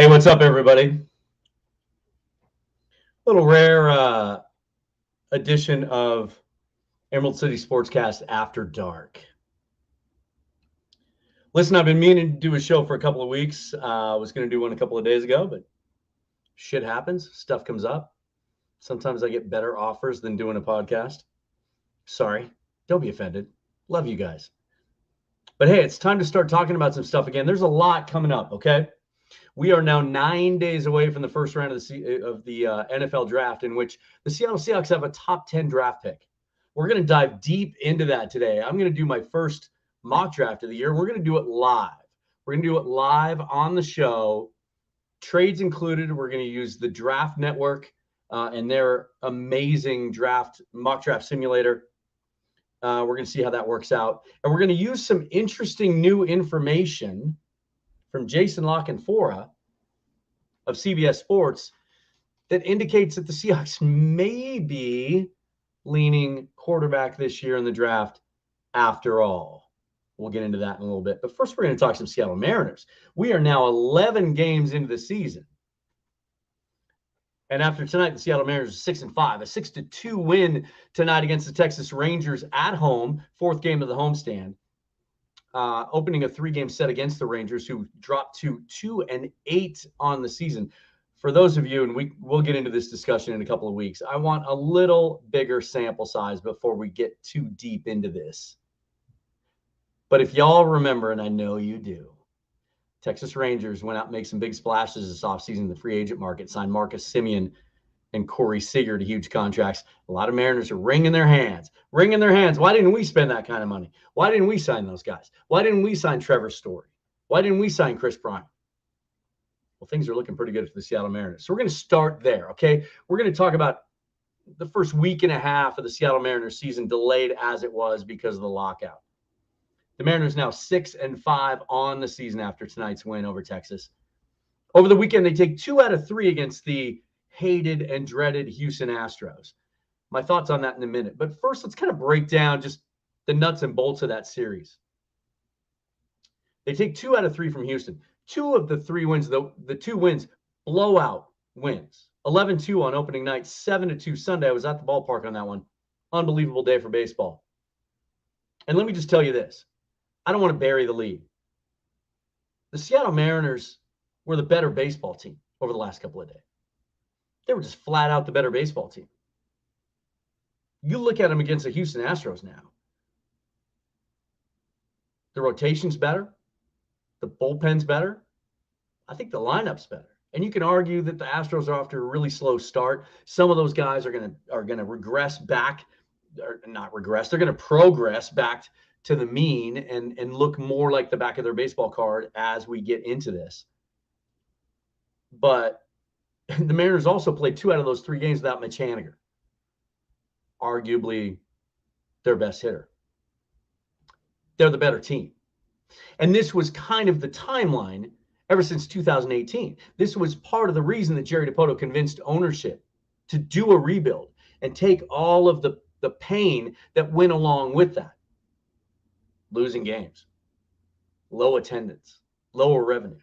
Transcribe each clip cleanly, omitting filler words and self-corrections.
Hey, what's up, everybody? Little rare edition of Emerald City Sportscast After Dark. Listen, I've been meaning to do a show for a couple of weeks. I was going to do one a couple of days ago, but shit happens. Stuff comes up. Sometimes I get better offers than doing a podcast. Sorry. Don't be offended. Love you guys. But hey, it's time to start talking about some stuff again. There's a lot coming up, okay? We are now 9 days away from the first round of the NFL draft, in which the Seattle Seahawks have a top 10 draft pick. We're going to dive deep into that today. I'm going to do my first mock draft of the year. We're going to do it live. We're going to do it live on the show, trades included. We're going to use the Draft Network and their amazing mock draft simulator. We're going to see how that works out. And we're going to use some interesting new information from Jason La Canfora of CBS Sports that indicates that the Seahawks may be leaning quarterback this year in the draft after all. We'll get into that in a little bit. But first, we're going to talk some Seattle Mariners. We are now 11 games into the season. And after tonight, the Seattle Mariners are 6-5, a 6-2 win tonight against the Texas Rangers at home, fourth game of the homestand. Opening a 3-game set against the Rangers, who dropped to 2-8 on the season. For those of you, and we'll get into this discussion in a couple of weeks, I want a little bigger sample size before we get too deep into this. But if y'all remember, and I know you do, Texas Rangers went out and made some big splashes this offseason in the free agent market, signed Marcus Semien and Corey Seager to huge contracts. A lot of Mariners are wringing their hands. Why didn't we spend that kind of money? Why didn't we sign those guys? Why didn't we sign Trevor Story? Why didn't we sign Chris Bryant? Well, things are looking pretty good for the Seattle Mariners. So we're going to start there, okay? We're going to talk about the first week and a half of the Seattle Mariners season, delayed as it was because of the lockout. The Mariners now 6-5 on the season after tonight's win over Texas. Over the weekend, they take 2 out of 3 against the hated and dreaded Houston Astros. My thoughts on that in a minute. But first, let's kind of break down just the nuts and bolts of that series. They take 2 out of 3 from Houston. 2 of the 3 wins, the 2 wins, blowout wins. 11-2 on opening night, 7-2 Sunday. I was at the ballpark on that one. Unbelievable day for baseball. And let me just tell you this. I don't want to bury the lead. The Seattle Mariners were the better baseball team over the last couple of days. They were just flat out the better baseball team. You look at them against the Houston Astros now. The rotation's better. The bullpen's better. I think the lineup's better. And you can argue that the Astros are off to a really slow start. Some of those guys are going to regress back, or not regress. They're going to progress back to the mean and look more like the back of their baseball card as we get into this. But the Mariners also played 2 out of those 3 games without Mitch Haniger, arguably their best hitter. They're the better team. And this was kind of the timeline ever since 2018. This was part of the reason that Jerry Dipoto convinced ownership to do a rebuild and take all of the pain that went along with that. Losing games, low attendance, lower revenue.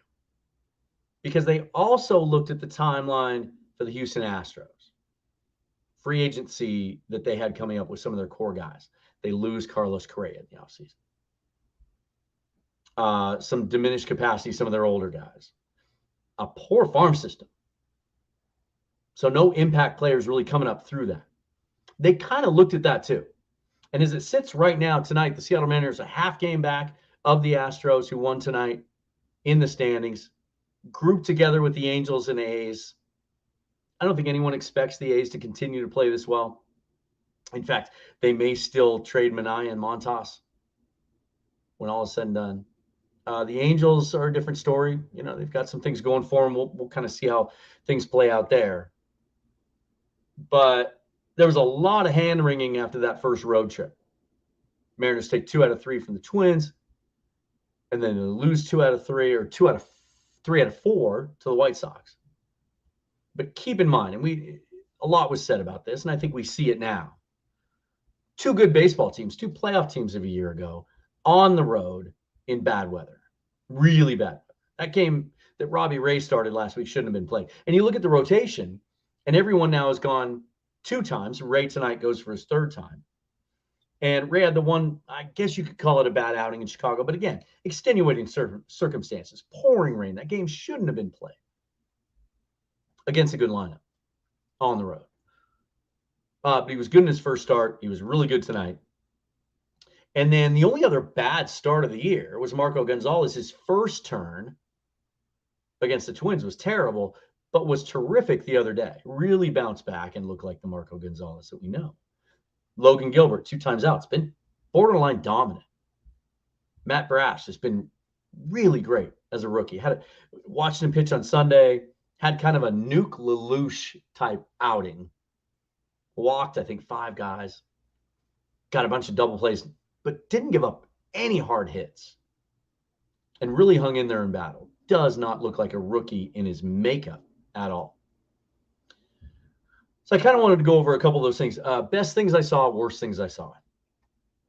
Because they also looked at the timeline for the Houston Astros. Free agency that they had coming up with some of their core guys. They lose Carlos Correa in the offseason. Some diminished capacity, some of their older guys. A poor farm system. So no impact players really coming up through that. They kind of looked at that too. And as it sits right now tonight, the Seattle Mariners are a half game back of the Astros, who won tonight in the standings, grouped together with the Angels and A's. I don't think anyone expects the A's to continue to play this well. In fact, they may still trade Minaya and Montas when all is said and done. The Angels are a different story. You know, they've got some things going for them. We'll kind of see how things play out there. But there was a lot of hand-wringing after that first road trip. Mariners take 2 out of 3 from the Twins, and then they lose 2 out of 3 or 3 out of 4 to the White Sox. But keep in mind, and a lot was said about this, and I think we see it now. 2 good baseball teams, 2 playoff teams of a year ago, on the road in bad weather, really bad. That game, that Robbie Ray started last week shouldn't have been played. And you look at the rotation, and everyone now has gone 2 times. Ray tonight goes for his 3rd time. And Ray had the one, I guess you could call it a bad outing in Chicago. But again, extenuating circumstances, pouring rain. That game shouldn't have been played against a good lineup on the road. But he was good in his first start. He was really good tonight. And then the only other bad start of the year was Marco Gonzalez. His first turn against the Twins was terrible, but was terrific the other day. Really bounced back and looked like the Marco Gonzalez that we know. Logan Gilbert, 2 times out. It's been borderline dominant. Matt Brash has been really great as a rookie. Watched him pitch on Sunday. Had kind of a Nuke Lelouch type outing. Walked, I think, 5 guys. Got a bunch of double plays, but didn't give up any hard hits. And really hung in there in battle. Does not look like a rookie in his makeup at all. So I kind of wanted to go over a couple of those things. Best things I saw, worst things I saw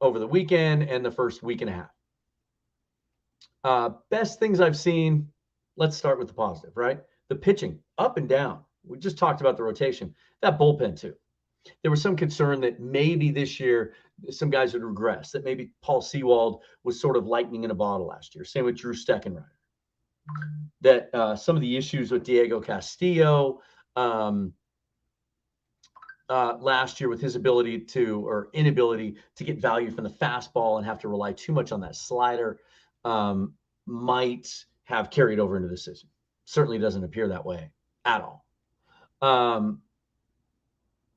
over the weekend and the first week and a half. Best things I've seen, let's start with the positive, right? The pitching, up and down. We just talked about the rotation. That bullpen, too. There was some concern that maybe this year some guys would regress, that maybe Paul Sewald was sort of lightning in a bottle last year. Same with Drew Steckenrider. That some of the issues with Diego Castillo last year with his ability to, or inability to get value from the fastball and have to rely too much on that slider might have carried over into the season. Certainly doesn't appear that way at all.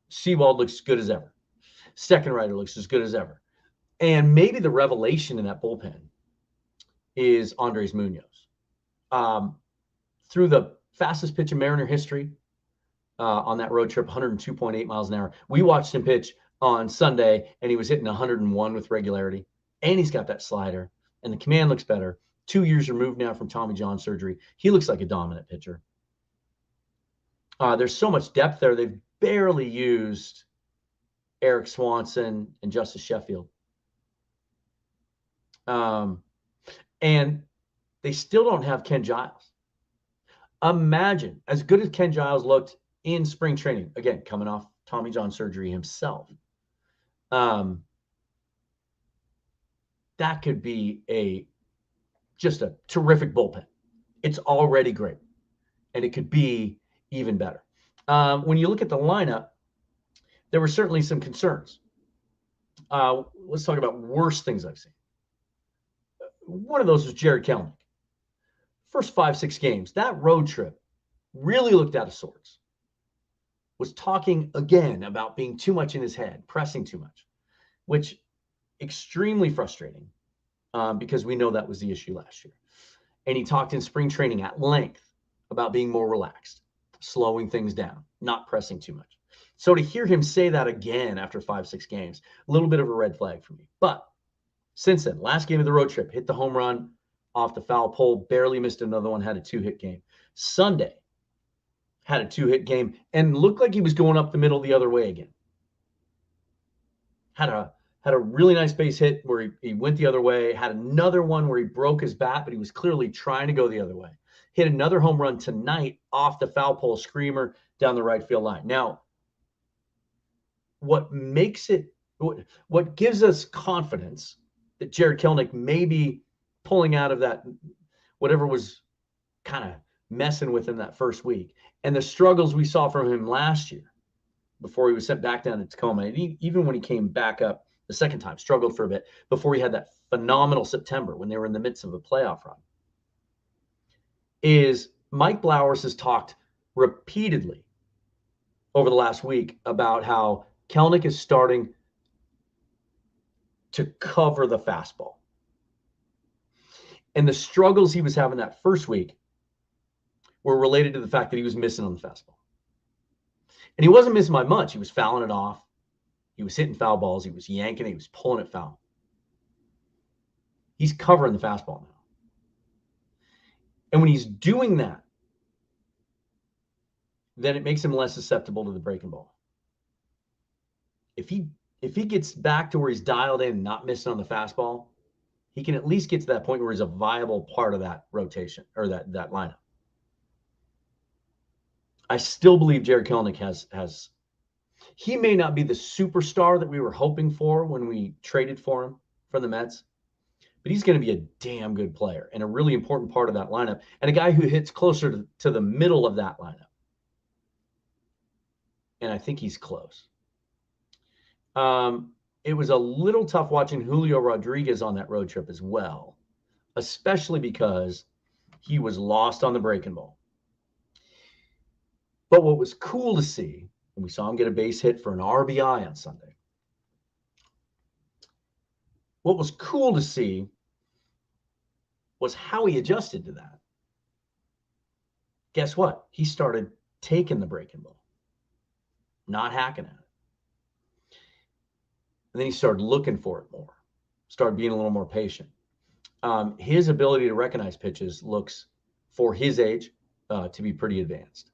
Sewald looks good as ever. Steckenrider looks as good as ever. And maybe the revelation in that bullpen is Andres Munoz. Through the fastest pitch in Mariner history on that road trip, 102.8 miles an hour. We watched him pitch on Sunday, and he was hitting 101 with regularity. And he's got that slider, and the command looks better. 2 years removed now from Tommy John surgery. He looks like a dominant pitcher. There's so much depth there. They've barely used Eric Swanson and Justice Sheffield. And they still don't have Ken Giles. Imagine, as good as Ken Giles looked in spring training, again, coming off Tommy John surgery himself, that could be just a terrific bullpen. It's already great, and it could be even better. When you look at the lineup, there were certainly some concerns. Let's talk about worst things I've seen. One of those was Jared Kellnick. First 5-6 games, that road trip really looked out of sorts. Was talking again about being too much in his head, pressing too much, which extremely frustrating because we know that was the issue last year. And he talked in spring training at length about being more relaxed, slowing things down, not pressing too much. So to hear him say that again after 5-6 games, a little bit of a red flag for me. But since then, last game of the road trip, hit the home run off the foul pole, barely missed another one, had a 2-hit game. Sunday, had a 2-hit game, and looked like he was going up the middle the other way again. Had a really nice base hit where he went the other way, had another one where he broke his bat, but he was clearly trying to go the other way. Hit another home run tonight off the foul pole screamer down the right field line. Now, what gives us confidence that Jared Kellnick may be pulling out of that, whatever was kind of messing with him that first week, and the struggles we saw from him last year before he was sent back down to Tacoma, and even when he came back up the second time, struggled for a bit before he had that phenomenal September when they were in the midst of a playoff run, is Mike Blowers has talked repeatedly over the last week about how Kellnick is starting to cover the fastball. And the struggles he was having that first week were related to the fact that he was missing on the fastball. And he wasn't missing by much. He was fouling it off. He was hitting foul balls. He was yanking it. He was pulling it foul. He's covering the fastball now. And when he's doing that, then it makes him less susceptible to the breaking ball. If he gets back to where he's dialed in and not missing on the fastball, he can at least get to that point where he's a viable part of that rotation or that lineup. I still believe Jared Kellnick has he may not be the superstar that we were hoping for when we traded for him from the Mets, but he's going to be a damn good player and a really important part of that lineup, and a guy who hits closer to the middle of that lineup. And I think he's close. It was a little tough watching Julio Rodriguez on that road trip as well, especially because he was lost on the breaking ball. But what was cool to see, and we saw him get a base hit for an RBI on Sunday. What was cool to see was how he adjusted to that. Guess what? He started taking the breaking ball, not hacking at it. And then he started looking for it more, started being a little more patient. His ability to recognize pitches looks, for his age, to be pretty advanced.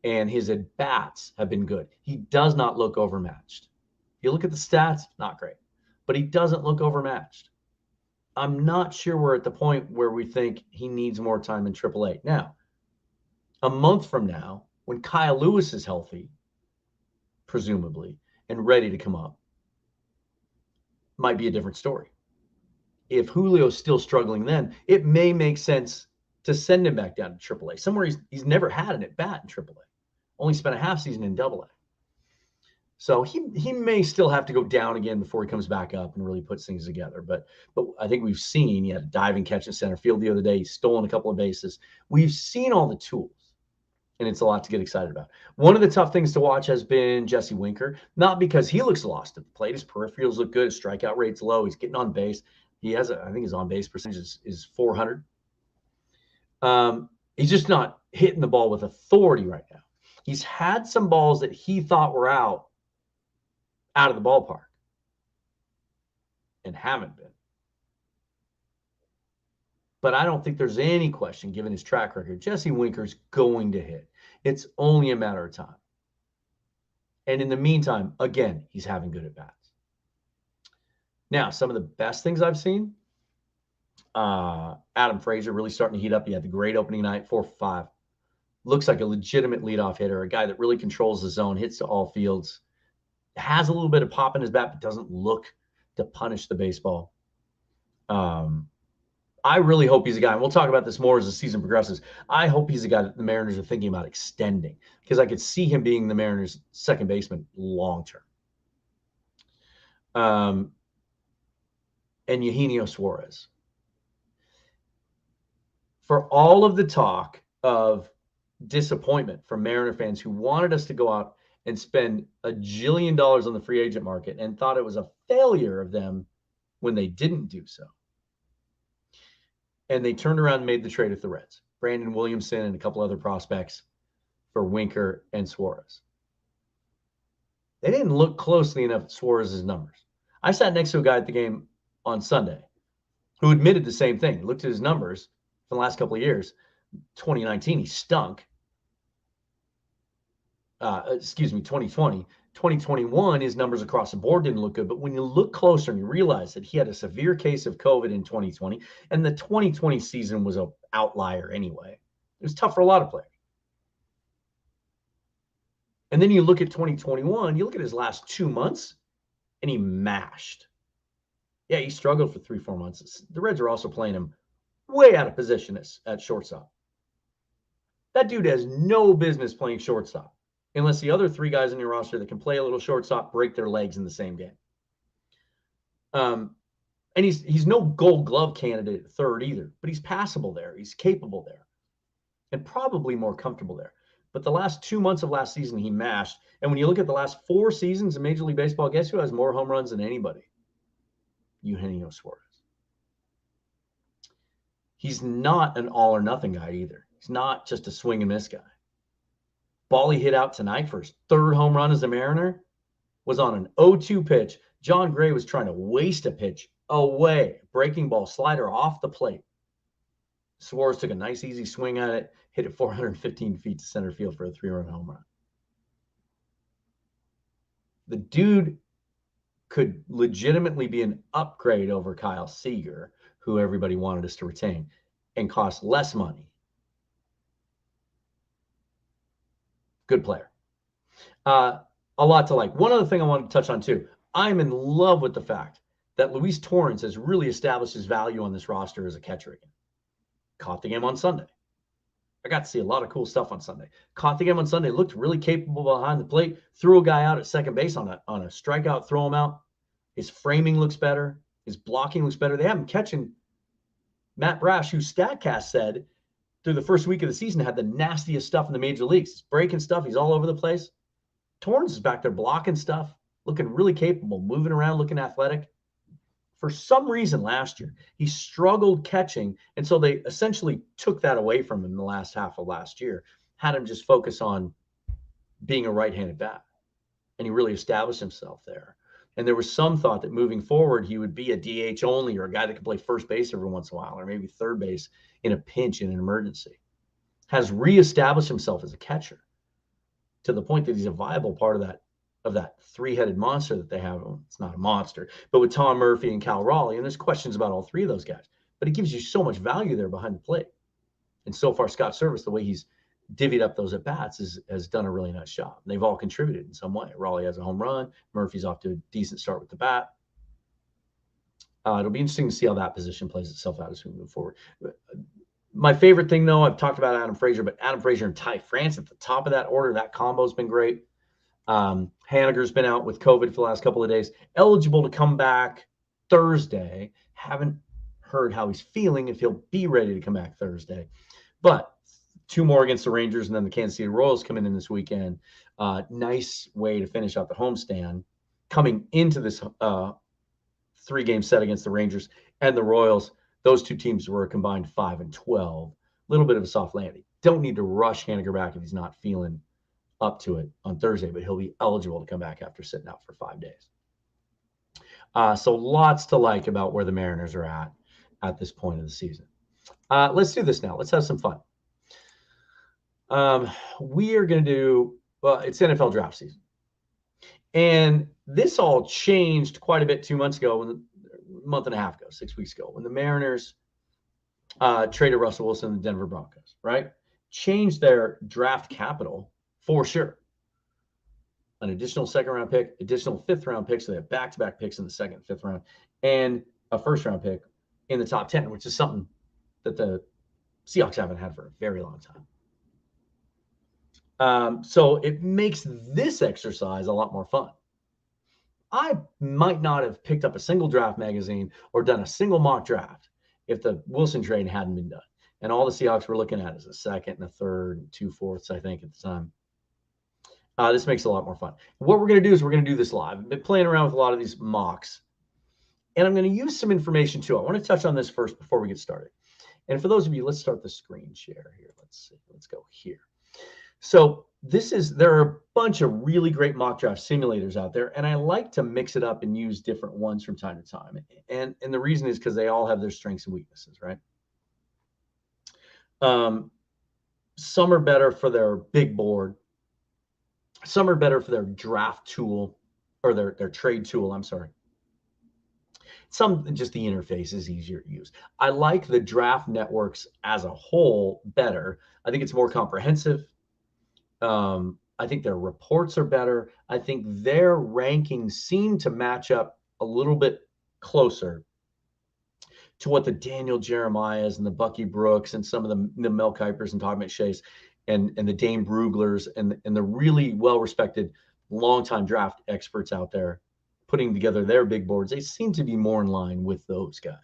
And his at-bats have been good. He does not look overmatched. If you look at the stats, not great. But he doesn't look overmatched. I'm not sure we're at the point where we think he needs more time in AAA. Now, a month from now, when Kyle Lewis is healthy, presumably, and ready to come up, might be a different story. If Julio's still struggling then, it may make sense to send him back down to AAA, somewhere he's never had an at-bat in AAA. Only spent a half season in AA. So he may still have to go down again before he comes back up and really puts things together. But I think we've seen, he had a diving catch in center field the other day. He's stolen a couple of bases. We've seen all the tools, and it's a lot to get excited about. One of the tough things to watch has been Jesse Winker, not because he looks lost at the plate. His peripherals look good. His strikeout rate's low. He's getting on base. He has, I think his on-base percentage is 400. He's just not hitting the ball with authority right now. He's had some balls that he thought were out of the ballpark and haven't been. But I don't think there's any question, given his track record, Jesse Winker's going to hit. It's only a matter of time. And in the meantime, again, he's having good at-bats. Now, some of the best things I've seen, Adam Frazier really starting to heat up. He had the great opening night, 4 for 5. Looks like a legitimate leadoff hitter, a guy that really controls the zone, hits to all fields, has a little bit of pop in his bat, but doesn't look to punish the baseball. I really hope he's a guy, and we'll talk about this more as the season progresses. I hope he's a guy that the Mariners are thinking about extending, because I could see him being the Mariners' second baseman long term. And Eugenio Suarez. For all of the talk of disappointment from Mariner fans who wanted us to go out and spend $1 jillion on the free agent market and thought it was a failure of them when they didn't do so. And they turned around and made the trade with the Reds. Brandon Williamson and a couple other prospects for Winker and Suarez. They didn't look closely enough at Suarez's numbers. I sat next to a guy at the game on Sunday who admitted the same thing. He looked at his numbers from the last couple of years. 2019, he stunk. 2020. 2021, his numbers across the board didn't look good. But when you look closer and you realize that he had a severe case of COVID in 2020, and the 2020 season was an outlier anyway, it was tough for a lot of players. And then you look at 2021, you look at his last 2 months, and he mashed. Yeah, he struggled for 3-4 months. The Reds are also playing him way out of position at shortstop. That dude has no business playing shortstop unless the other 3 guys in your roster that can play a little shortstop break their legs in the same game. And he's no Gold Glove candidate at third either, but he's passable there. He's capable there and probably more comfortable there. But the last 2 months of last season, he mashed. And when you look at the last 4 seasons in Major League Baseball, guess who has more home runs than anybody? Eugenio Suarez. He's not an all or nothing guy either. He's not just a swing and miss guy. Ball he hit out tonight for his 3rd home run as a Mariner was on an 0-2 pitch. John Gray was trying to waste a pitch away. Breaking ball, slider off the plate. Suarez took a nice, easy swing at it, hit it 415 feet to center field for a 3-run home run. The dude could legitimately be an upgrade over Kyle Seager, who everybody wanted us to retain, and cost less money. Good player. A lot to like. One other thing I wanted to touch on too. I'm in love with the fact that Luis Torrens has really established his value on this roster as a catcher again. Caught the game on Sunday. I got to see a lot of cool stuff on Sunday. Caught the game on Sunday, looked really capable behind the plate, threw a guy out at second base on a strikeout, throw him out. His framing looks better. His blocking looks better. They have him catching Matt Brash, who StatCast said through the first week of the season had the nastiest stuff in the major leagues. He's breaking stuff. He's all over the place. Torrens is back there blocking stuff, looking really capable, moving around, looking athletic. For some reason last year, he struggled catching, and so they essentially took that away from him in the last half of last year, had him just focus on being a right-handed bat, and he really established himself there. And there was some thought that moving forward, he would be a DH only or a guy that could play first base every once in a while or maybe third base in a pinch, in an emergency. Has reestablished himself as a catcher to the point that he's a viable part of that three-headed monster that they have. Well, it's not a monster, but with Tom Murphy and Cal Raleigh, and there's questions about all three of those guys, but it gives you so much value there behind the plate. And so far, Scott Service, the way he's divvied up those at-bats has done a really nice job. And they've all contributed in some way. Raleigh has a home run. Murphy's off to a decent start with the bat. It'll be interesting to see how that position plays itself out as we move forward. My favorite thing, though, I've talked about Adam Frazier, but Adam Frazier and Ty France at the top of that order, that combo has been great. Haniger's been out with COVID for the last couple of days, eligible to come back Thursday. Haven't heard how he's feeling, if he'll be ready to come back Thursday. But 2 more against the Rangers, and then the Kansas City Royals coming in this weekend. Nice way to finish out the homestand. Coming into this 3-game set against the Rangers and the Royals, those 2 teams were a combined 5-12. A little bit of a soft landing. Don't need to rush Haniger back if he's not feeling up to it on Thursday, but he'll be eligible to come back after sitting out for 5 days. So lots to like about where the Mariners are at this point of the season. Let's do this now. Let's have some fun. We are going to do, it's NFL draft season. And this all changed quite a bit 2 months ago, a month and a half ago, 6 weeks ago, when the Mariners traded Russell Wilson to the Denver Broncos, right? Changed their draft capital for sure. An additional 2nd-round pick, additional 5th-round pick, so they have back-to-back picks in the 2nd and 5th round, and a 1st-round pick in the top 10, which is something that the Seahawks haven't had for a very long time. So it makes this exercise a lot more fun. I might not have picked up a single draft magazine or done a single mock draft if the Wilson trade hadn't been done. And all the Seahawks were looking at is a 2nd and a 3rd and 2 fourths, I think, at the time. This makes it a lot more fun. What we're going to do is we're going to do this live. I've been playing around with a lot of these mocks, and I'm going to use some information too. I want to touch on this first before we get started. And for those of you, let's start the screen share here. Let's see. Let's go here. So there are a bunch of really great mock draft simulators out there, and I like to mix it up and use different ones from time to time. And the reason is because they all have their strengths and weaknesses, right? Some are better for their big board. Some are better for their draft tool or their trade tool. I'm sorry. Some, just the interface is easier to use. I like the draft networks as a whole better. I think it's more comprehensive. I think their reports are better. I think their rankings seem to match up a little bit closer to what the Daniel Jeremiahs and the Bucky Brooks and some of the Mel Kipers and Todd McShays and the Dane Bruglers and the really well-respected longtime draft experts out there putting together their big boards. They seem to be more in line with those guys.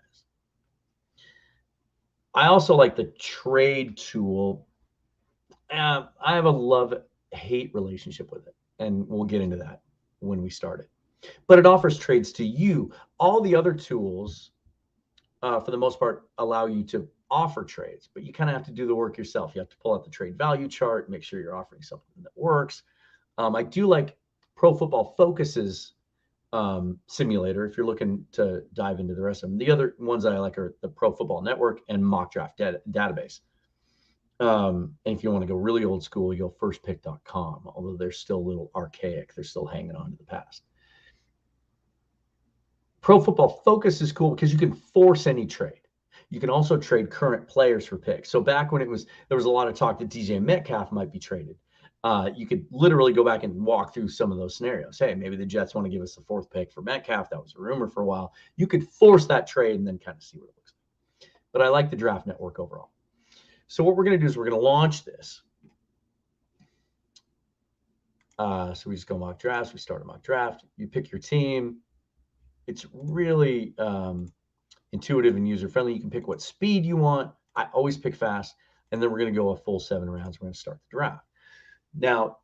I also like the trade tool. I have a love-hate relationship with it, and we'll get into that when we start it. But it offers trades to you. All the other tools, for the most part, allow you to offer trades, but you kind of have to do the work yourself. You have to pull out the trade value chart, make sure you're offering something that works. I do like Pro Football Focus's simulator if you're looking to dive into the rest of them. The other ones that I like are the Pro Football Network and Mock Draft Database. And if you want to go really old school, you go firstpick.com, although they're still a little archaic. They're still hanging on to the past. Pro Football Focus is cool because you can force any trade. You can also trade current players for picks. So back when there was a lot of talk that DJ Metcalf might be traded. You could literally go back and walk through some of those scenarios. Hey, maybe the Jets want to give us the 4th pick for Metcalf. That was a rumor for a while. You could force that trade and then kind of see what it looks like. But I like the draft network overall. So what we're going to do is we're going to launch this. So we just go mock drafts. We start a mock draft. You pick your team. It's really intuitive and user-friendly. You can pick what speed you want. I always pick fast. And then we're going to go a full 7 rounds. We're going to start the draft. Now,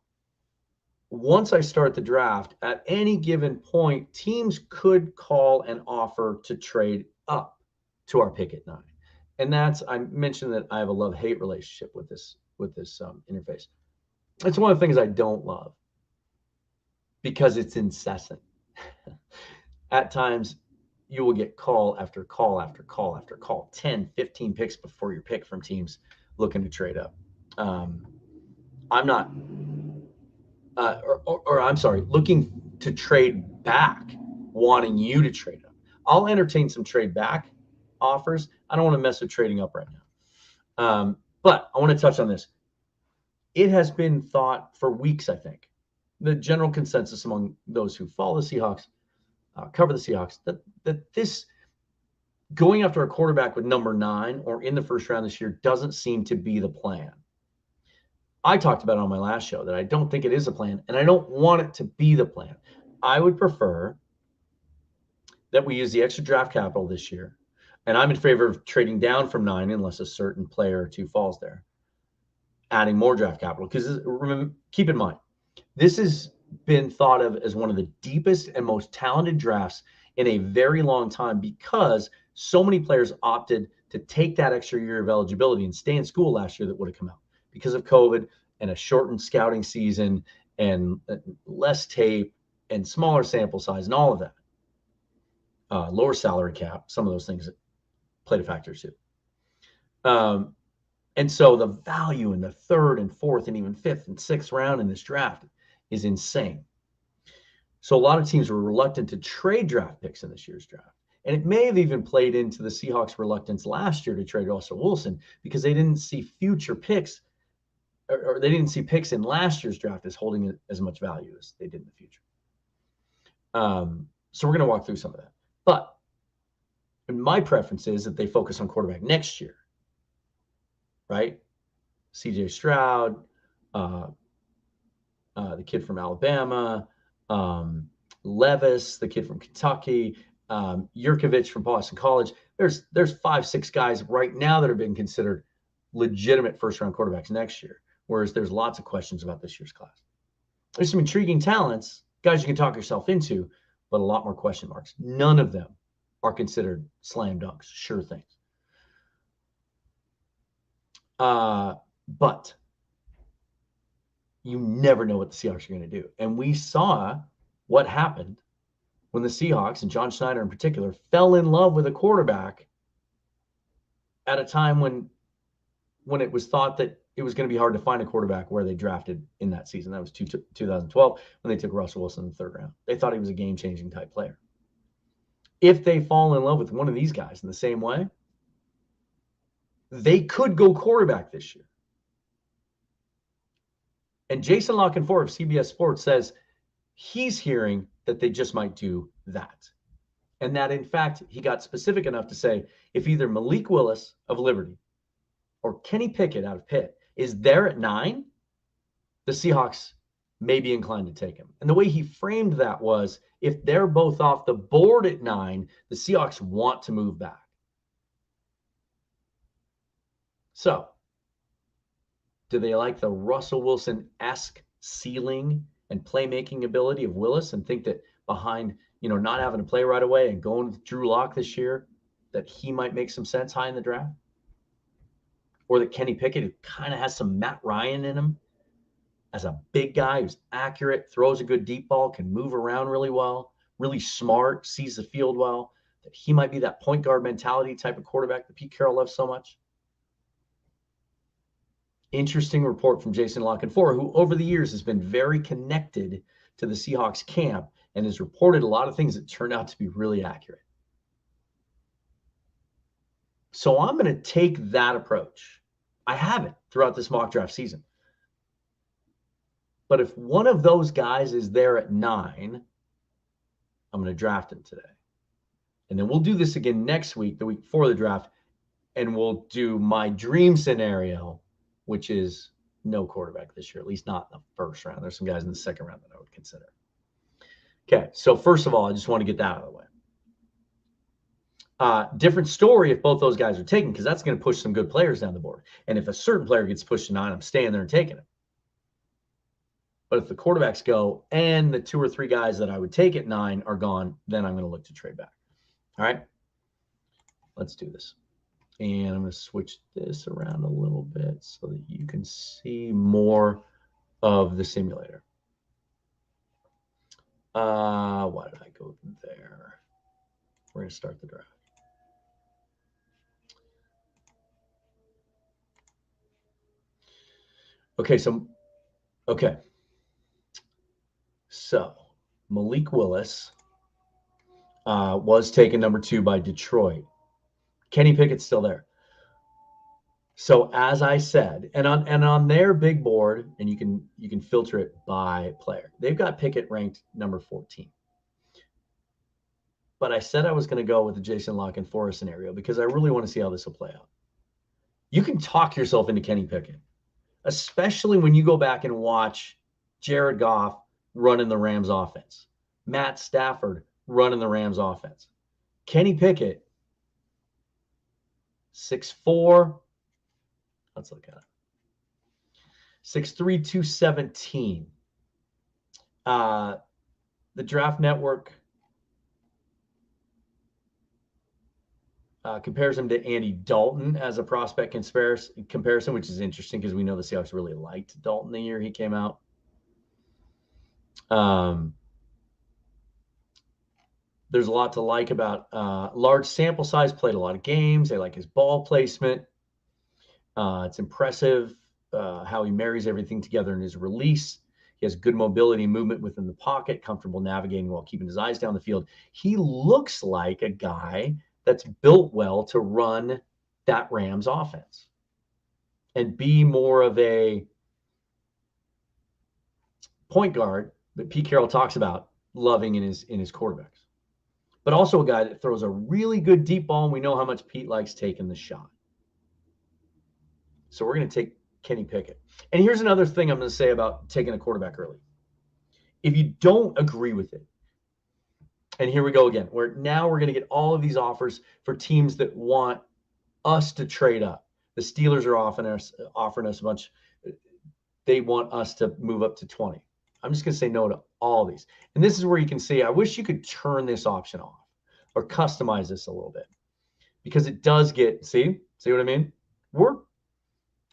once I start the draft, at any given point, teams could call an offer to trade up to our pick at 9. And I mentioned that I have a love-hate relationship with this interface. It's one of the things I don't love because it's incessant. At times, you will get call after call after call after call, 10, 15 picks before your pick from teams looking to trade up. I'm not, I'm sorry, looking to trade back, wanting you to trade up. I'll entertain some trade back offers. I don't want to mess with trading up right now. But I want to touch on this. It has been thought for weeks, I think, the general consensus among those who follow the Seahawks, cover the Seahawks, that this going after a quarterback with number 9 or in the first round this year doesn't seem to be the plan. I talked about it on my last show that I don't think it is a plan, and I don't want it to be the plan. I would prefer that we use the extra draft capital this year, and I'm in favor of trading down from 9 unless a certain player or 2 falls there, adding more draft capital. Because keep in mind, this has been thought of as one of the deepest and most talented drafts in a very long time because so many players opted to take that extra year of eligibility and stay in school last year that would have come out because of COVID and a shortened scouting season and less tape and smaller sample size and all of that. Lower salary cap, some of those things that played a factor too. And so the value in the 3rd and 4th and even 5th and 6th round in this draft is insane. So a lot of teams were reluctant to trade draft picks in this year's draft. And it may have even played into the Seahawks' reluctance last year to trade Russell Wilson because they didn't see future picks or they didn't see picks in last year's draft as holding as much value as they did in the future. So we're going to walk through some of that. But my preference is that they focus on quarterback next year, right? C.J. Stroud, the kid from Alabama, Levis, the kid from Kentucky, Yurkovich from Boston College. There's 5, 6 guys right now that are being considered legitimate first-round quarterbacks next year, whereas there's lots of questions about this year's class. There's some intriguing talents, guys you can talk yourself into, but a lot more question marks. None of them are considered slam dunks, sure things. But you never know what the Seahawks are going to do. And we saw what happened when the Seahawks, and John Schneider in particular, fell in love with a quarterback at a time when it was thought that it was going to be hard to find a quarterback where they drafted in that season. That was 2012 when they took Russell Wilson in the 3rd round. They thought he was a game-changing type player. If they fall in love with one of these guys in the same way, they could go quarterback this year. And Jason La Canfora of CBS Sports says he's hearing that they just might do that. And that, in fact, he got specific enough to say if either Malik Willis of Liberty or Kenny Pickett out of Pitt is there at 9, the Seahawks may be inclined to take him. And the way he framed that was if they're both off the board at 9, the Seahawks want to move back. So, do they like the Russell Wilson-esque ceiling and playmaking ability of Willis and think that behind, not having to play right away and going with Drew Lock this year, that he might make some sense high in the draft? Or that Kenny Pickett, who kind of has some Matt Ryan in him, as a big guy who's accurate, throws a good deep ball, can move around really well, really smart, sees the field well, that he might be that point guard mentality type of quarterback that Pete Carroll loves so much? Interesting report from Jason La Canfora, who over the years has been very connected to the Seahawks camp and has reported a lot of things that turned out to be really accurate. So I'm going to take that approach. I haven't throughout this mock draft season. But if one of those guys is there at 9, I'm going to draft him today. And then we'll do this again next week, the week before the draft, and we'll do my dream scenario, which is no quarterback this year, at least not in the first round. There's some guys in the second round that I would consider. Okay, so first of all, I just want to get that out of the way. Different story if both those guys are taken, because that's going to push some good players down the board. And if a certain player gets pushed to 9, I'm staying there and taking it. But if the quarterbacks go and the 2 or 3 guys that I would take at 9 are gone, then I'm going to look to trade back. All right, let's do this. And I'm going to switch this around a little bit so that you can see more of the simulator. Why did I go there? We're going to start the draft. Okay, so Malik Willis was taken number 2 by Detroit. Kenny Pickett's still there. So as I said, and on their big board, and you can filter it by player, they've got Pickett ranked number 14. But I said I was going to go with the Jason Lock and Forrest scenario because I really want to see how this will play out. You can talk yourself into Kenny Pickett, especially when you go back and watch Jared Goff running the Rams offense, Matt Stafford running the Rams offense. Kenny Pickett, 6'4", let's look at it. 6'3", 217. The Draft Network compares him to Andy Dalton as a prospect comparison, which is interesting because we know the Seahawks really liked Dalton the year he came out. There's a lot to like about large sample size, played a lot of games. They like his ball placement. It's impressive how he marries everything together in his release. He has good mobility and movement within the pocket, comfortable navigating while keeping his eyes down the field. He looks like a guy that's built well to run that Rams offense and be more of a point guard that Pete Carroll talks about loving in his quarterbacks. But also a guy that throws a really good deep ball, and we know how much Pete likes taking the shot. So we're going to take Kenny Pickett. And here's another thing I'm going to say about taking a quarterback early. If you don't agree with it, and here we go again, now we're going to get all of these offers for teams that want us to trade up. The Steelers are offering us a bunch. They want us to move up to 20. I'm just going to say no to all these. And this is where you can see, I wish you could turn this option off or customize this a little bit because it does get, see what I mean? We're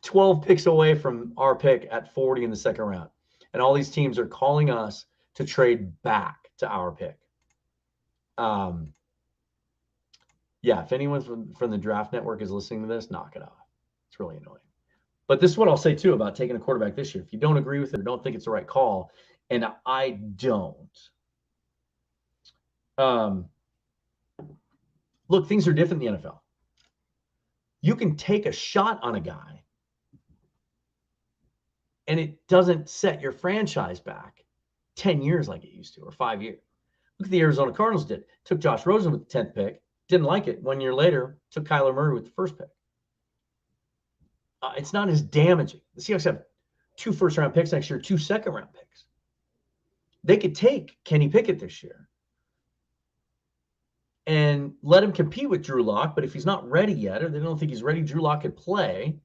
12 picks away from our pick at 40 in the second round. And all these teams are calling us to trade back to our pick. Yeah, if anyone from the Draft Network is listening to this, knock it off. It's really annoying. But this is what I'll say, too, about taking a quarterback this year. If you don't agree with it or don't think it's the right call, and I don't. Look, things are different in the NFL. You can take a shot on a guy, and it doesn't set your franchise back 10 years like it used to, or 5 years. Look at the Arizona Cardinals did. Took Josh Rosen with the 10th pick. Didn't like it. 1 year later, took Kyler Murray with the first pick. It's not as damaging. The Seahawks have 2 first-round picks next year, 2 second-round picks. They could take Kenny Pickett this year and let him compete with Drew Lock, but if he's not ready yet, or they don't think he's ready, Drew Lock could play.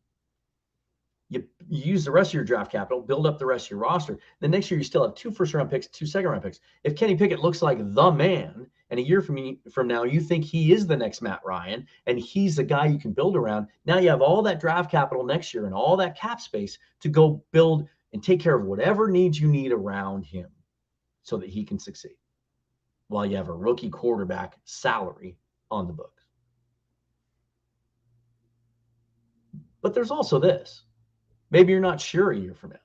You use the rest of your draft capital, build up the rest of your roster. Then next year, you still have 2 first-round picks, 2 second-round picks. If Kenny Pickett looks like the man, and a year from now, you think he is the next Matt Ryan, and he's the guy you can build around, now you have all that draft capital next year and all that cap space to go build and take care of whatever needs you need around him so that he can succeed while you have a rookie quarterback salary on the books. But there's also this. Maybe you're not sure a year from now.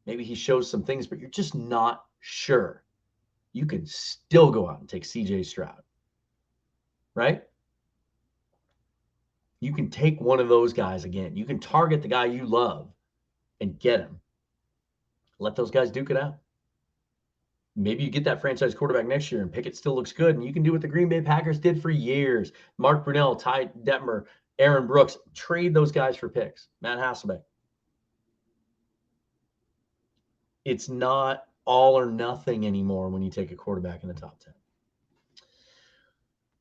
Maybe he shows some things, but you're just not sure. You can still go out and take C.J. Stroud, right? You can take one of those guys again. You can target the guy you love and get him. Let those guys duke it out. Maybe you get that franchise quarterback next year and Pickett still looks good, and you can do what the Green Bay Packers did for years. Mark Brunell, Ty Detmer, Aaron Brooks, trade those guys for picks. Matt Hasselbeck. It's not all or nothing anymore when you take a quarterback in the top 10.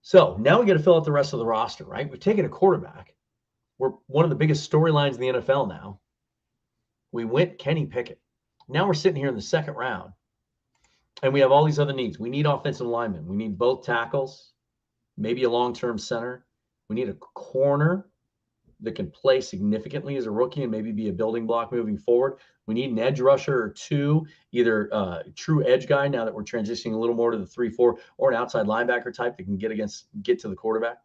So now we got to fill out the rest of the roster, right? We've taken a quarterback. We're one of the biggest storylines in the NFL now. We went Kenny Pickett. Now we're sitting here in the second round, and we have all these other needs. We need offensive linemen. We need both tackles, maybe a long-term center. We need a corner that can play significantly as a rookie and maybe be a building block moving forward. We need an edge rusher or two, either a true edge guy now that we're transitioning a little more to the 3-4, or an outside linebacker type that can get to the quarterback.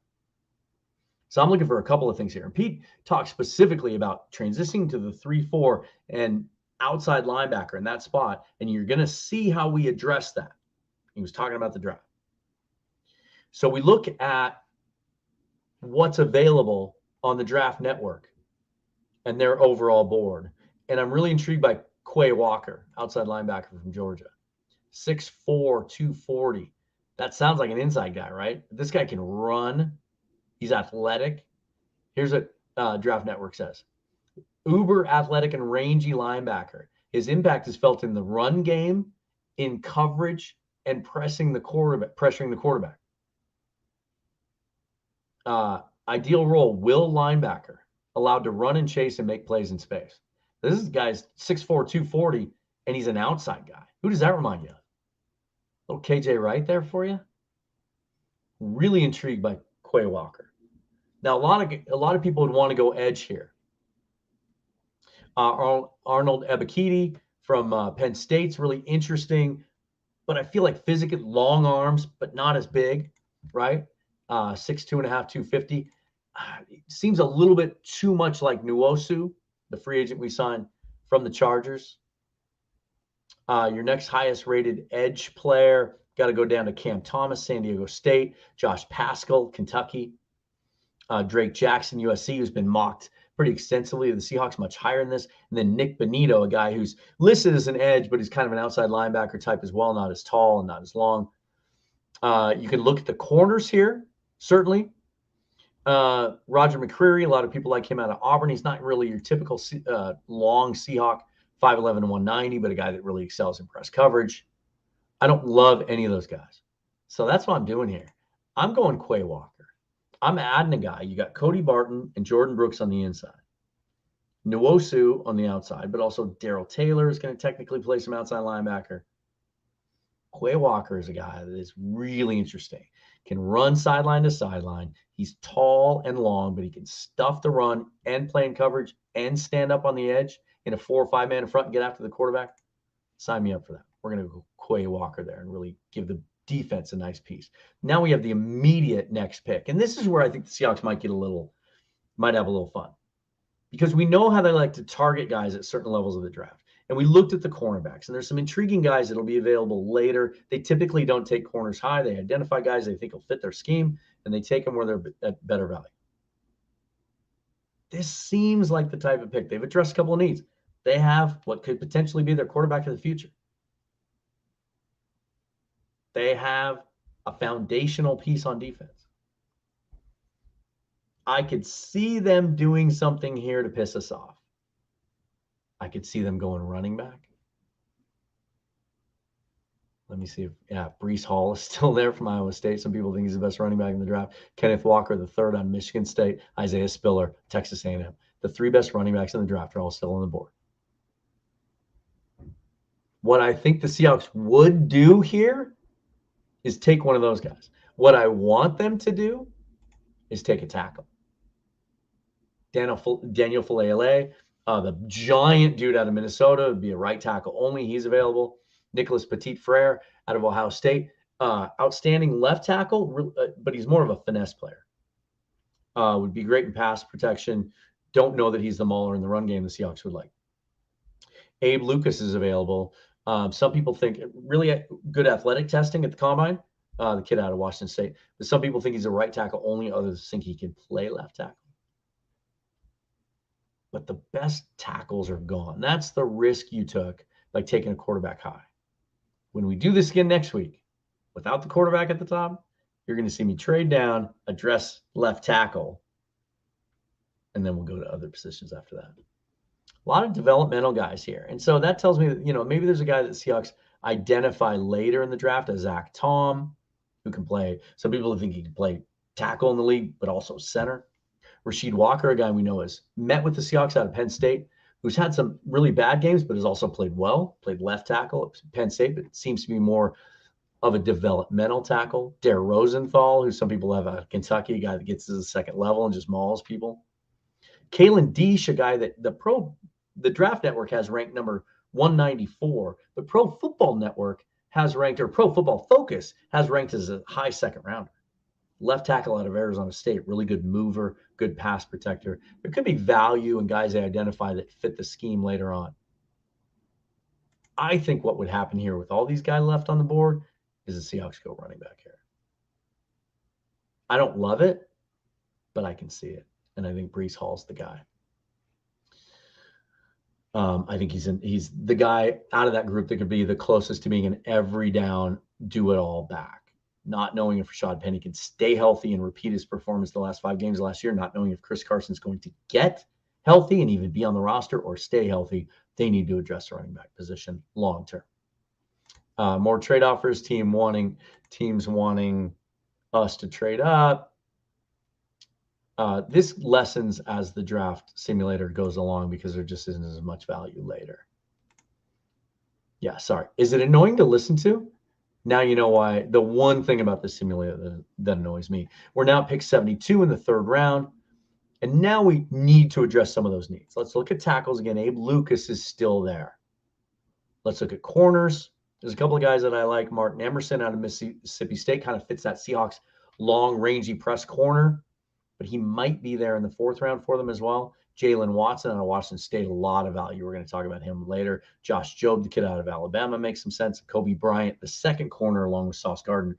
So I'm looking for a couple of things here. And Pete talked specifically about transitioning to the 3-4 and outside linebacker in that spot, and you're going to see how we address that. He was talking about the draft. So we look at what's available on the draft network and their overall board. And I'm really intrigued by Quay Walker, outside linebacker from Georgia. 6'4", 240. That sounds like an inside guy, right? This guy can run. He's athletic. Here's what Draft Network says. Uber athletic and rangy linebacker. His impact is felt in the run game, in coverage, and pressuring the quarterback. Ideal role, will linebacker, allowed to run and chase and make plays in space. This is guy's 6'4", 240, and he's an outside guy. Who does that remind you of? Little KJ Wright there for you? Really intrigued by Quay Walker. Now, a lot of people would want to go edge here. Arnold Ebiketie from Penn State's really interesting, but I feel like physically long arms, but not as big, right? 6'2.5", 250. Seems a little bit too much like Nwosu, the free agent we signed from the Chargers. Your next highest rated edge player, got to go down to Cam Thomas, San Diego State, Josh Paschal, Kentucky, Drake Jackson, USC, who's been mocked pretty extensively. The Seahawks much higher than this. And then Nick Benito, a guy who's listed as an edge, but he's kind of an outside linebacker type as well, not as tall and not as long. You can look at the corners here, certainly. Roger McCreary, a lot of people like him out of Auburn. He's not really your typical long Seahawk, 5'11" and 190, but a guy that really excels in press coverage. I don't love any of those guys. So that's what I'm doing here. I'm going Quay Walker. I'm adding a guy. You got Cody Barton and Jordan Brooks on the inside. Nwosu on the outside, but also Darrell Taylor is going to technically play some outside linebacker. Quay Walker is a guy that is really interesting. Can run sideline to sideline. He's tall and long, but he can stuff the run and play in coverage and stand up on the edge in a 4 or 5 man in front and get after the quarterback. Sign me up for that. We're going to go Quay Walker there and really give the defense a nice piece. Now we have the immediate next pick. And this is where I think the Seahawks might have a little fun, because we know how they like to target guys at certain levels of the draft. And we looked at the cornerbacks, and there's some intriguing guys that'll be available later. They typically don't take corners high. They identify guys they think will fit their scheme, and they take them where they're at better value. This seems like the type of pick. They've addressed a couple of needs. They have what could potentially be their quarterback of the future. They have a foundational piece on defense. I could see them doing something here to piss us off. I could see them going running back. Let me see if, Breece Hall is still there from Iowa State. Some people think he's the best running back in the draft. Kenneth Walker, the third on Michigan State. Isaiah Spiller, Texas A&M. The 3 best running backs in the draft are all still on the board. What I think the Seahawks would do here is take one of those guys. What I want them to do is take a tackle. Daniel Faalele, the giant dude out of Minnesota, would be a right tackle only. He's available. Nicholas Petit-Frere out of Ohio State. Outstanding left tackle, but he's more of a finesse player. Would be great in pass protection. Don't know that he's the mauler in the run game the Seahawks would like. Abe Lucas is available. Some people think really good athletic testing at the combine, the kid out of Washington State. But some people think he's a right tackle only. Others think he can play left tackle. But the best tackles are gone. That's the risk you took like taking a quarterback high. When we do this again next week, without the quarterback at the top, you're going to see me trade down, address left tackle, and then we'll go to other positions after that. A lot of developmental guys here. And so that tells me that, maybe there's a guy that Seahawks identify later in the draft as Zach Tom, who can play. Some people think he can play tackle in the league, but also center. Rasheed Walker, a guy we know has met with the Seahawks out of Penn State, who's had some really bad games, but has also played well, played left tackle at Penn State, but seems to be more of a developmental tackle. Dare Rosenthal, who some people have out of Kentucky, a guy that gets to the second level and just mauls people. Kalen Deesh, a guy that the Draft Network has ranked number 194. The Pro Football Network has ranked, or Pro Football Focus has ranked as a high second rounder. Left tackle out of Arizona State, really good mover, good pass protector. There could be value in guys they identify that fit the scheme later on. I think what would happen here with all these guys left on the board is the Seahawks go running back here. I don't love it, but I can see it. And I think Breece Hall's the guy. I think he's the guy out of that group that could be the closest to being an every down, do it all back. Not knowing if Rashad Penny can stay healthy and repeat his performance the last 5 games of last year, not knowing if Chris Carson's going to get healthy and even be on the roster or stay healthy, they need to address the running back position long term. More trade offers, teams wanting us to trade up. This lessens as the draft simulator goes along because there just isn't as much value later. Yeah, sorry. Is it annoying to listen to? Now you know why. The one thing about the simulator that annoys me. We're now at pick 72 in the 3rd round, and now we need to address some of those needs. Let's look at tackles again. Abe Lucas is still there. Let's look at corners. There's a couple of guys that I like. Martin Emerson out of Mississippi State kind of fits that Seahawks long, rangy press corner, but he might be there in the 4th round for them as well. Jalen Watson out of Washington State, a lot of value. We're going to talk about him later. Josh Jobe, the kid out of Alabama, makes some sense. Kobe Bryant, the 2nd corner, along with Sauce Gardner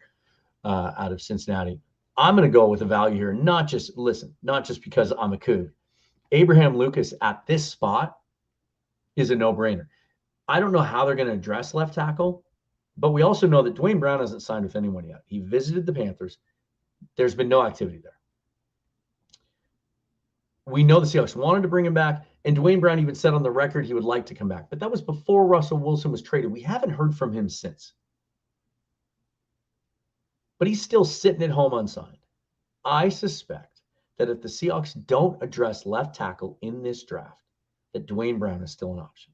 out of Cincinnati. I'm going to go with the value here, not just because I'm a Coug. Abraham Lucas at this spot is a no-brainer. I don't know how they're going to address left tackle, but we also know that Dwayne Brown hasn't signed with anyone yet. He visited the Panthers. There's been no activity there. We know the Seahawks wanted to bring him back, and Dwayne Brown even said on the record he would like to come back. But that was before Russell Wilson was traded. We haven't heard from him since. But he's still sitting at home unsigned. I suspect that if the Seahawks don't address left tackle in this draft, that Dwayne Brown is still an option.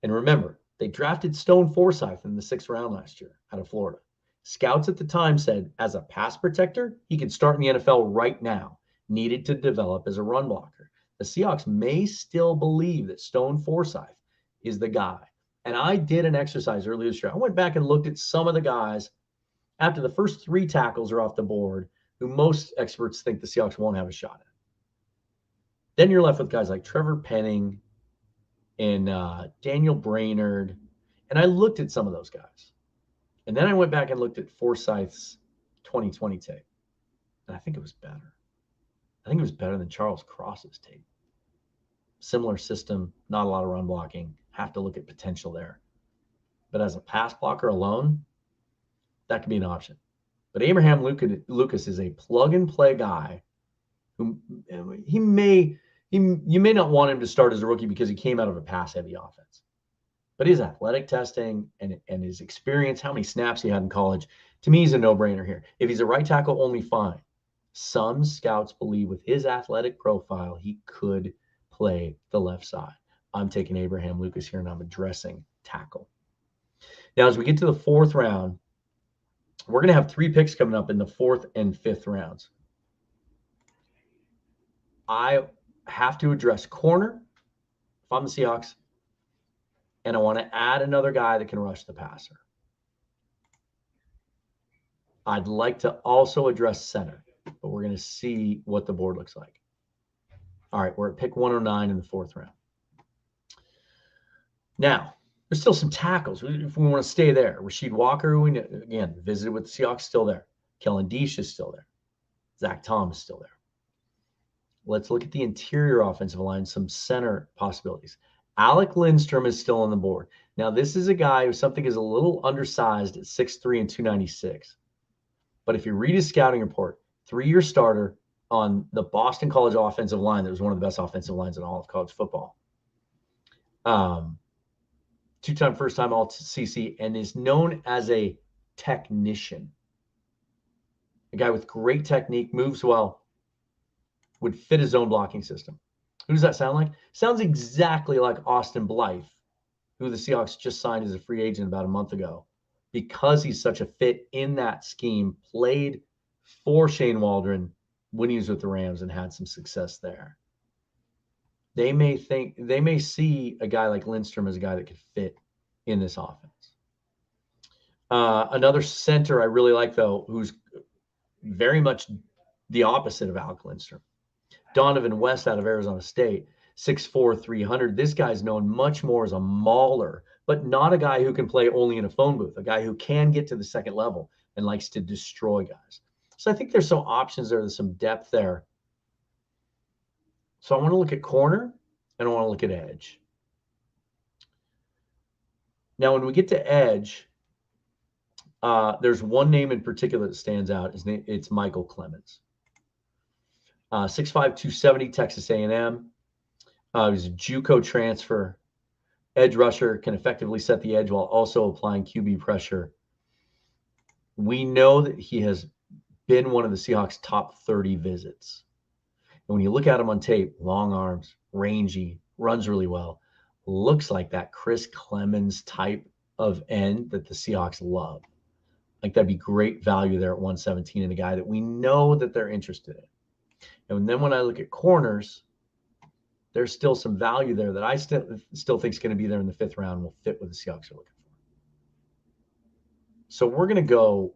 And remember, they drafted Stone Forsythe in the 6th round last year out of Florida. Scouts at the time said, as a pass protector, he could start in the NFL right now. Needed to develop as a run blocker. The Seahawks may still believe that Stone Forsythe is the guy. And I did an exercise earlier this year. I went back and looked at some of the guys after the first 3 tackles are off the board who most experts think the Seahawks won't have a shot at. Then you're left with guys like Trevor Penning and Daniel Brainerd. And I looked at some of those guys. And then I went back and looked at Forsythe's 2020 tape. And I think it was better. I think it was better than Charles Cross's tape. Similar system, not a lot of run blocking. Have to look at potential there. But as a pass blocker alone, that could be an option. But Abraham Lucas is a plug-and-play guy who you may not want him to start as a rookie because he came out of a pass-heavy offense. But his athletic testing and his experience, how many snaps he had in college, to me, he's a no-brainer here. If he's a right tackle, only fine. Some scouts believe with his athletic profile, he could play the left side. I'm taking Abraham Lucas here, and I'm addressing tackle. Now, as we get to the 4th round, we're going to have 3 picks coming up in the 4th and 5th rounds. I have to address corner if I'm the Seahawks, and I want to add another guy that can rush the passer. I'd like to also address center, but we're going to see what the board looks like. All right, we're at pick 109 in the 4th round. Now, there's still some tackles if we want to stay there. Rasheed Walker, who again visited with the Seahawks, still there. Kellen Deesh is still there. Zach Tom is still there. Let's look at the interior offensive line, some center possibilities. Alec Lindstrom is still on the board. Now, this is a guy who something is a little undersized at 6'3" and 296. But if you read his scouting report, 3-year starter on the Boston College offensive line, that was one of the best offensive lines in all of college football. 2-time first-time All-CC, and is known as a technician. A guy with great technique, moves well, would fit his own blocking system. Who does that sound like? Sounds exactly like Austin Blythe, who the Seahawks just signed as a free agent about a month ago, because he's such a fit in that scheme, played for Shane Waldron when he was with the Rams and had some success there. They may see a guy like Lindstrom as a guy that could fit in this offense. Another center I really like, though, who's very much the opposite of Alec Lindstrom, Donovan West out of Arizona State, 6'4", 300. This guy's known much more as a mauler, but not a guy who can play only in a phone booth, a guy who can get to the second level and likes to destroy guys. So I think there's some options there. There's some depth there. So I want to look at corner and I want to look at edge. Now, when we get to edge, there's one name in particular that stands out. It's Michael Clemens. 6'5", 270, Texas A&M. He was a JUCO transfer. Edge rusher, can effectively set the edge while also applying QB pressure. We know that he has been one of the Seahawks' top 30 visits. And when you look at him on tape, long arms, rangy, runs really well, looks like that Chris Clemens type of end that the Seahawks love. Like, that'd be great value there at 117 and a guy that we know that they're interested in. And then when I look at corners, there's still some value there that I still think is going to be there in the 5th round and will fit what the Seahawks are looking for. So we're going to go,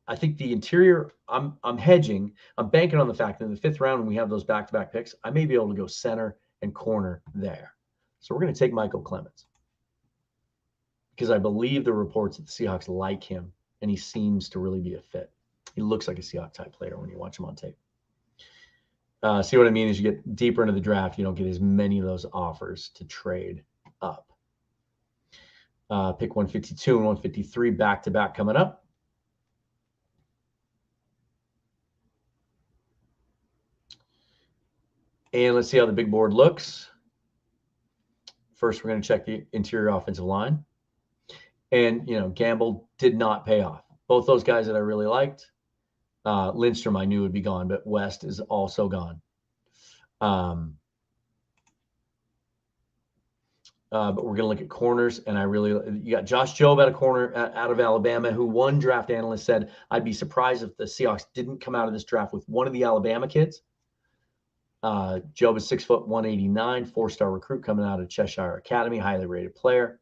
I think the interior, I'm hedging. I'm banking on the fact that in the 5th round, when we have those back-to-back picks, I may be able to go center and corner there. So we're going to take Michael Clemens because I believe the reports that the Seahawks like him, and he seems to really be a fit. He looks like a Seahawks-type player when you watch him on tape. See what I mean? As you get deeper into the draft, you don't get as many of those offers to trade up. Pick 152 and 153 back-to-back coming up. And let's see how the big board looks. First, we're going to check the interior offensive line. And, gamble did not pay off. Both those guys that I really liked, Lindstrom I knew would be gone, but West is also gone. But we're going to look at corners, and you got Josh Jobe at a corner out of Alabama, who one draft analyst said, I'd be surprised if the Seahawks didn't come out of this draft with one of the Alabama kids. Jobe is 6 foot 189, 4-star recruit coming out of Cheshire Academy, highly rated player.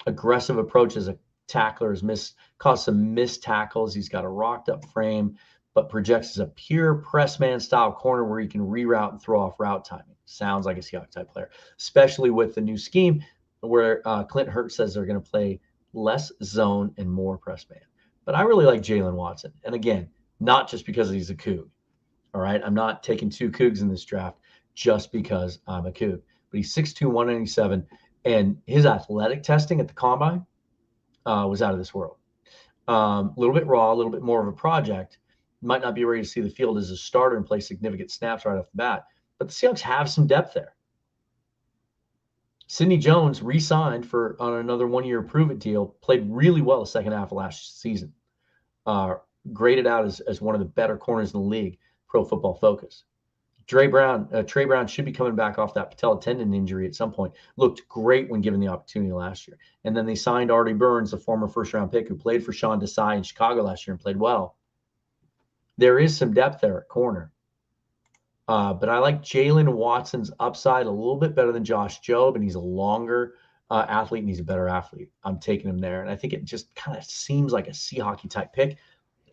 Aggressive approach as a tackler, has caused some missed tackles. He's got a rocked up frame, but projects as a pure press man style corner where he can reroute and throw off route timing. Sounds like a Seahawks type player, especially with the new scheme where Clint Hurt says they're going to play less zone and more press man. But I really like Jalen Watson. And again, not just because he's a Coug. All right. I'm not taking 2 Cougs in this draft just because I'm a Coug, but he's 6'2", 197. And his athletic testing at the combine was out of this world. A little bit raw, a little bit more of a project. Might not be ready to see the field as a starter and play significant snaps right off the bat. But the Seahawks have some depth there. Sidney Jones re-signed on another 1-year prove-it deal, played really well the second half of last season. Graded out as one of the better corners in the league, Pro Football Focus. Dre Brown should be coming back off that patella tendon injury at some point. Looked great when given the opportunity last year. And then they signed Artie Burns, a former first-round pick who played for Sean Desai in Chicago last year and played well. There is some depth there at corner. But I like Jalen Watson's upside a little bit better than Josh Jobe, and he's a longer athlete, and he's a better athlete. I'm taking him there. And I think it just kind of seems like a Seahawks type pick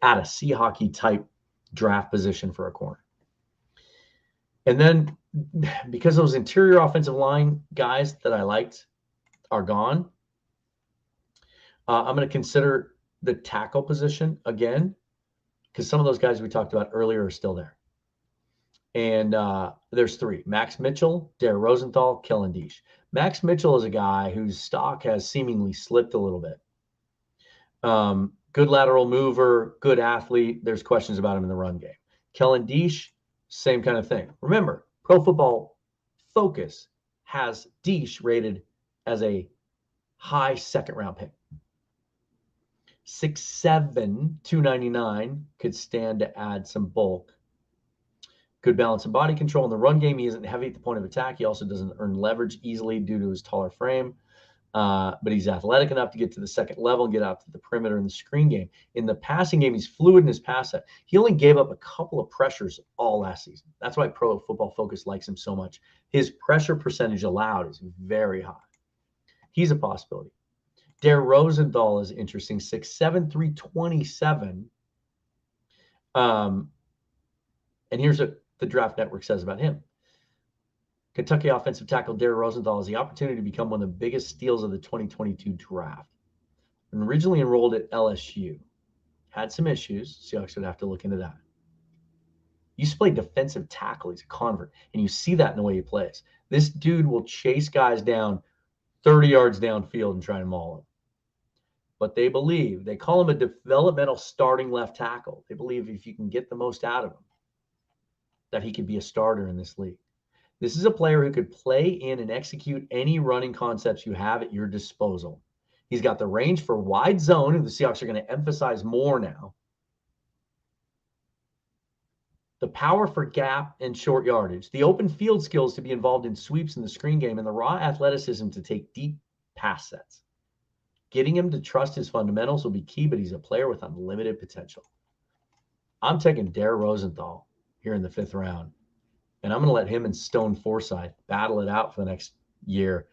at a Seahawks type draft position for a corner. And then because those interior offensive line guys that I liked are gone, I'm going to consider the tackle position again because some of those guys we talked about earlier are still there. And there's three: Max Mitchell, Dare Rosenthal, Kellnick. Max Mitchell is a guy whose stock has seemingly slipped a little bit. Good lateral mover, good athlete. There's questions about him in the run game. Kellnick, same kind of thing. Remember, Pro Football Focus has Deesh rated as a high second-round pick. 6'7", 299, could stand to add some bulk. Good balance and body control in the run game. He isn't heavy at the point of attack. He also doesn't earn leverage easily due to his taller frame. But he's athletic enough to get to the second level and get out to the perimeter in the screen game. In the passing game, he's fluid in his pass set. He only gave up a couple of pressures all last season. That's why Pro Football Focus likes him so much. His pressure percentage allowed is very high. He's a possibility. Dare Rosenthal is interesting, 6'7", 327. And here's what the Draft Network says about him. Kentucky offensive tackle Dare Rosenthal has the opportunity to become one of the biggest steals of the 2022 draft. And originally enrolled at LSU. Had some issues. Seahawks would have to look into that. He used to play defensive tackle. He's a convert. And you see that in the way he plays. This dude will chase guys down 30 yards downfield and try and maul them. But they believe, they call him a developmental starting left tackle. They believe if you can get the most out of him, that he could be a starter in this league. This is a player who could play in and execute any running concepts you have at your disposal. He's got the range for wide zone, and the Seahawks are going to emphasize more now. The power for gap and short yardage. The open field skills to be involved in sweeps in the screen game, and the raw athleticism to take deep pass sets. Getting him to trust his fundamentals will be key, but he's a player with unlimited potential. I'm taking Dare Rosenthal here in the 5th round. And I'm going to let him and Stone Forsythe battle it out for the next year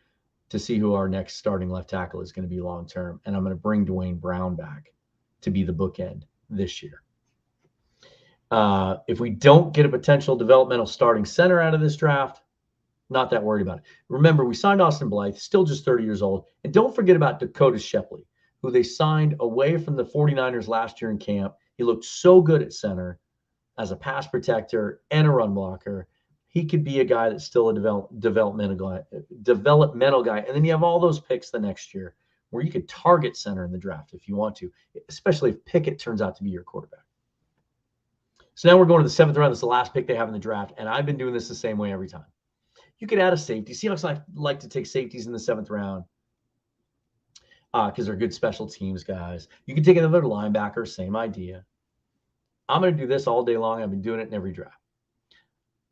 to see who our next starting left tackle is going to be long term. And I'm going to bring Dwayne Brown back to be the bookend this year. If we don't get a potential developmental starting center out of this draft, not that worried about it. Remember, we signed Austin Blythe, still just 30 years old. And don't forget about Dakota Shepley, who they signed away from the 49ers last year in camp. He looked so good at center as a pass protector and a run blocker. He could be a guy that's still a developmental guy. And then you have all those picks the next year where you could target center in the draft if you want to, especially if Pickett turns out to be your quarterback. So now we're going to the 7th round. This is the last pick they have in the draft. And I've been doing this the same way every time. You could add a safety. Seahawks like to take safeties in the 7th round because they're good special teams guys. You could take another linebacker, same idea. I'm going to do this all day long. I've been doing it in every draft.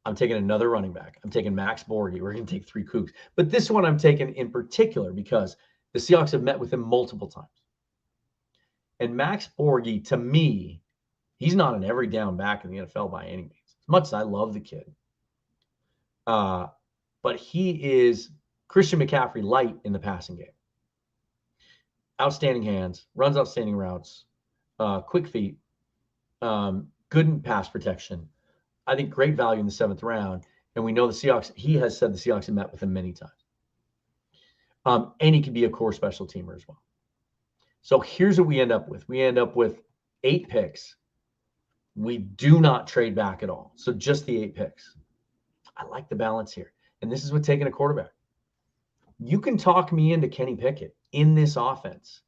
I'm taking another running back. I'm taking Max Borghi. We're going to take 3 Cougs. But this one I'm taking in particular because the Seahawks have met with him multiple times. And Max Borghi, to me, he's not an every down back in the NFL by any means. As much as I love the kid. But he is Christian McCaffrey light in the passing game. Outstanding hands, runs outstanding routes, quick feet, good in pass protection. I think great value in the 7th round. And we know the Seahawks, he has said the Seahawks have met with him many times. And he could be a core special teamer as well. So here's what we end up with. We end up with 8 picks. We do not trade back at all. So just the 8 picks. I like the balance here. And this is with taking a quarterback. You can talk me into Kenny Pickett in this offense.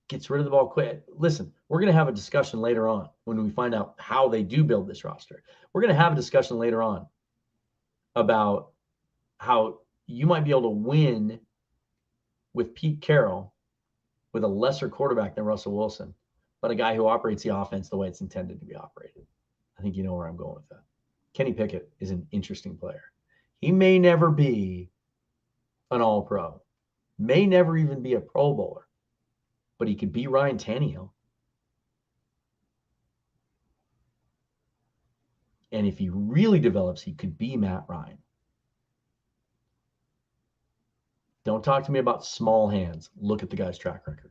Gets rid of the ball quick. Listen, we're going to have a discussion later on when we find out how they do build this roster. We're going to have a discussion later on about how you might be able to win with Pete Carroll with a lesser quarterback than Russell Wilson, but a guy who operates the offense the way it's intended to be operated. I think you know where I'm going with that. Kenny Pickett is an interesting player. He may never be an all-pro, may never even be a Pro Bowler, but he could be Ryan Tannehill. And if he really develops, he could be Matt Ryan. Don't talk to me about small hands. Look at the guy's track record.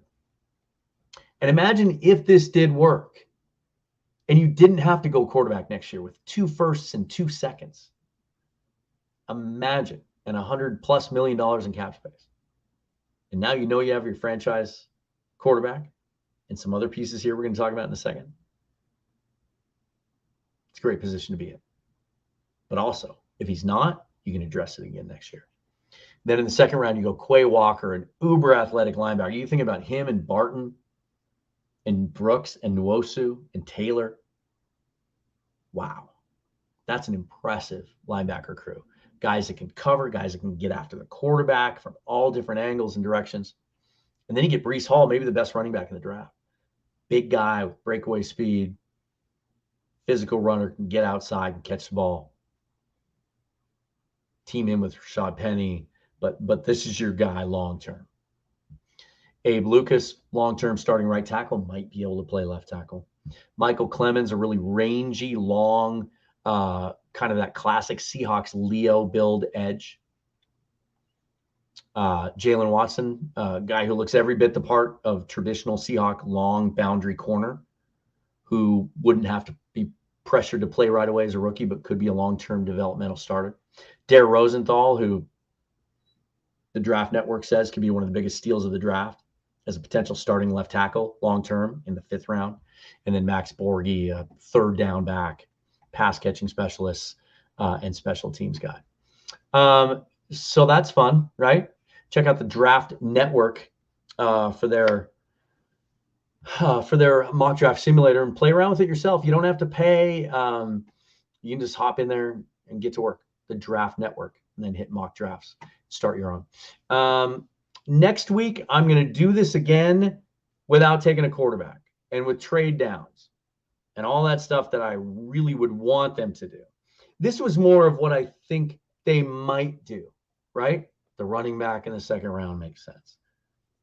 And imagine if this did work and you didn't have to go quarterback next year with 2 firsts and 2 seconds. Imagine, and $100+ million in cap space. And now you know you have your franchise quarterback and some other pieces here we're going to talk about in a second. It's a great position to be in. But also, if he's not, you can address it again next year. Then in the second round, you go Quay Walker, an uber athletic linebacker. You think about him and Barton and Brooks and Nwosu and Taylor. Wow. That's an impressive linebacker crew. Guys that can cover, guys that can get after the quarterback from all different angles and directions. And then you get Breece Hall, maybe the best running back in the draft. Big guy with breakaway speed, physical runner, can get outside and catch the ball. Team in with Rashad Penny, but this is your guy long term. Abe Lucas, long term starting right tackle, might be able to play left tackle. Michael Clemens, a really rangy, long, kind of that classic Seahawks Leo build edge. Jalen Watson, a guy who looks every bit the part of traditional Seahawk long boundary corner, who wouldn't have to be pressured to play right away as a rookie, but could be a long-term developmental starter. Dare Rosenthal, who the Draft Network says could be one of the biggest steals of the draft as a potential starting left tackle long-term in the 5th round. And then Max Borghi, a third down back, pass catching specialist, and special teams guy. So that's fun, right? Check out the Draft Network for their mock draft simulator and play around with it yourself. You don't have to pay. You can just hop in there and get to work. The Draft Network, and then hit mock drafts. Start your own. Next week, I'm going to do this again without taking a quarterback and with trade downs and all that stuff that I really would want them to do. This was more of what I think they might do, right? The running back in the 2nd round makes sense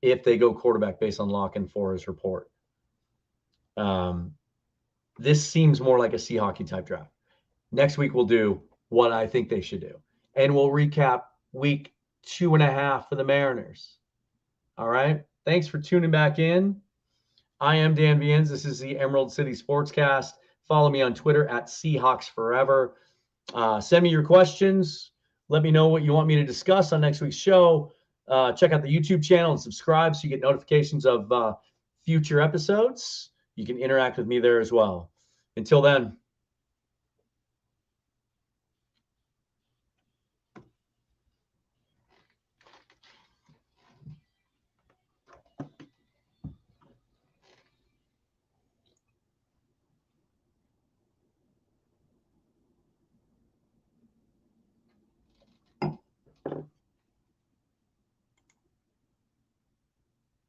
if they go quarterback based on Lock and Forrest's report. This seems more like a Seahawks type draft. Next week, we'll do what I think they should do. And we'll recap week 2.5 for the Mariners. All right. Thanks for tuning back in. I am Dan Viennes. This is the Emerald City Sportscast. Follow me on Twitter at Seahawks Forever. Send me your questions. Let me know what you want me to discuss on next week's show. Check out the YouTube channel and subscribe so you get notifications of future episodes. You can interact with me there as well. Until then.